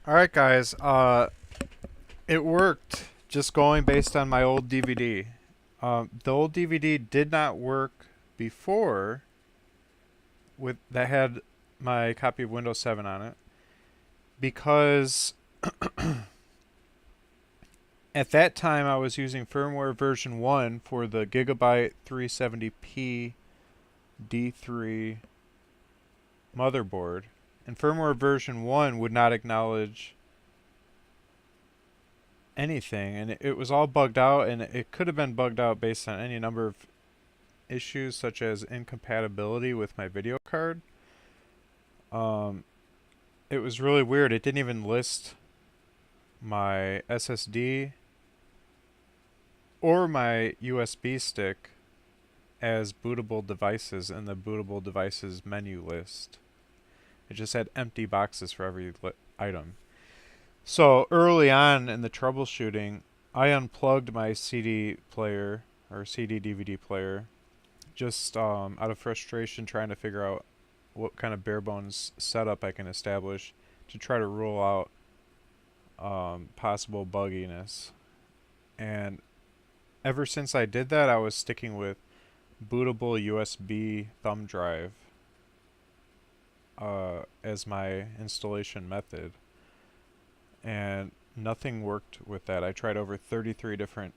Alright guys, it worked just going based on my old DVD. The old DVD did not work before with that had my copy of Windows 7 on it because at that time I was using firmware version 1 for the Gigabyte 370p D3 motherboard, and firmware version 1 would not acknowledge anything, and it was all bugged out, and it could have been bugged out based on any number of issues such as incompatibility with my video card. um, it was really weird. It didn't even list my SSD or my USB stick as bootable devices in the bootable devices menu list. It just had empty boxes for every item. So early on in the troubleshooting, I unplugged my CD player or CD DVD player just out of frustration, trying to figure out what kind of bare bones setup I can establish to try to rule out possible bugginess. And ever since I did that, I was sticking with bootable USB thumb drive as my installation method. And nothing worked with that. I tried over 33 different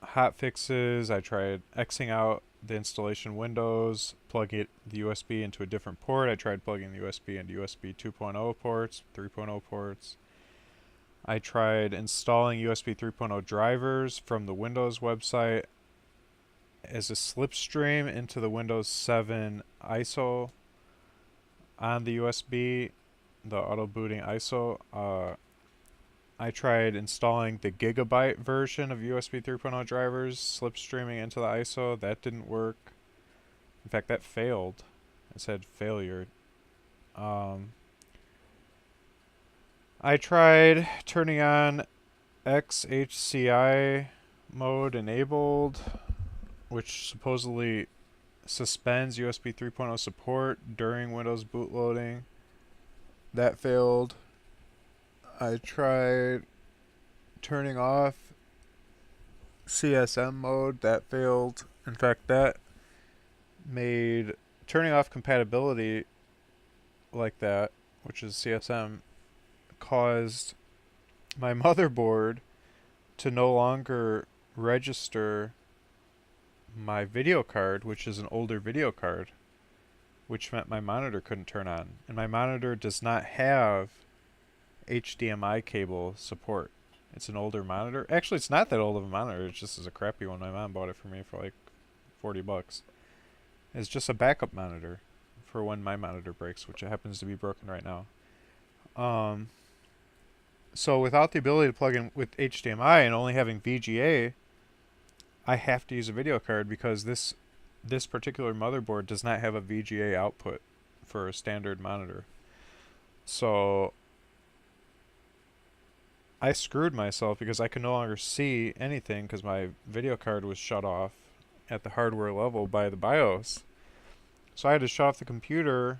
hot fixes. I tried Xing out the installation windows, plugging the USB into a different port. I tried plugging the USB into USB 2.0 ports, 3.0 ports. I tried installing USB 3.0 drivers from the Windows website as a slipstream into the Windows 7 ISO on the USB, the auto booting ISO. I tried installing the Gigabyte version of USB 3.0 drivers, slipstreaming into the ISO. That didn't work. In fact, that failed. It said failure. I tried turning on XHCI mode enabled, which supposedly suspends USB 3.0 support during Windows bootloading. That failed. I tried turning off CSM mode. That failed. In fact, that made turning off compatibility like that, which is CSM, caused my motherboard to no longer register my video card, which is an older video card, which meant my monitor couldn't turn on. And my monitor does not have HDMI cable support. It's an older monitor. Actually, it's not that old of a monitor. It just is a crappy one. My mom bought it for me for like $40. It's just a backup monitor for when my monitor breaks, which it happens to be broken right now. So without the ability to plug in with HDMI and only having VGA, I have to use a video card because this particular motherboard does not have a VGA output for a standard monitor. So I screwed myself because I could no longer see anything because my video card was shut off at the hardware level by the BIOS. So I had to shut off the computer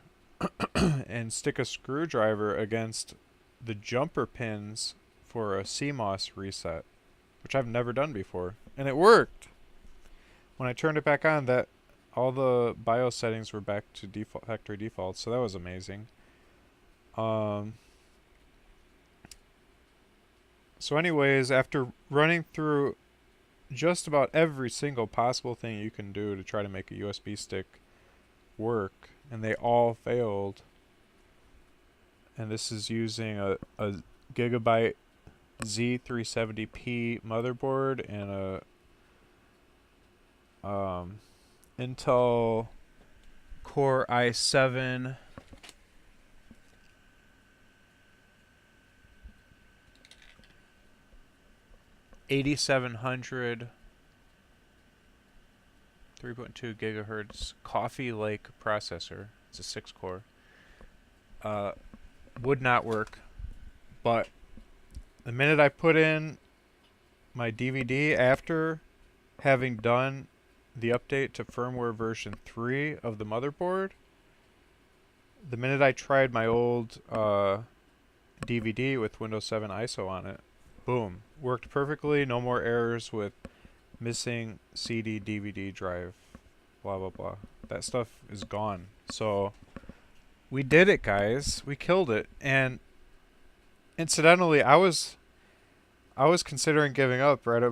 and stick a screwdriver against the jumper pins for a CMOS reset, which I've never done before, and it worked. When I turned it back on, that all the BIOS settings were back to default factory defaults, so that was amazing. So anyways, after running through just about every single possible thing you can do to try to make a USB stick work, and they all failed, and this is using a Gigabyte Z370p motherboard and a Intel Core i7 8700 3.2 gigahertz Coffee Lake processor. It's a 6-core. Would not work, but the minute I put in my DVD after having done the update to firmware version 3 of the motherboard, the minute I tried my old DVD with Windows 7 ISO on it. Boom. Worked perfectly. No more errors with missing CD DVD drive. Blah, blah, blah. That stuff is gone. So we did it, guys. We killed it. And incidentally, I was considering giving up right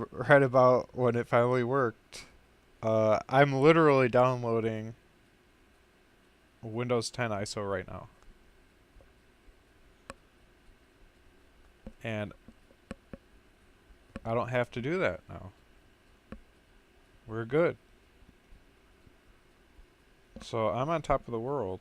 about when it finally worked. I'm literally downloading Windows 10 ISO right now. And I don't have to do that now. We're good. So I'm on top of the world.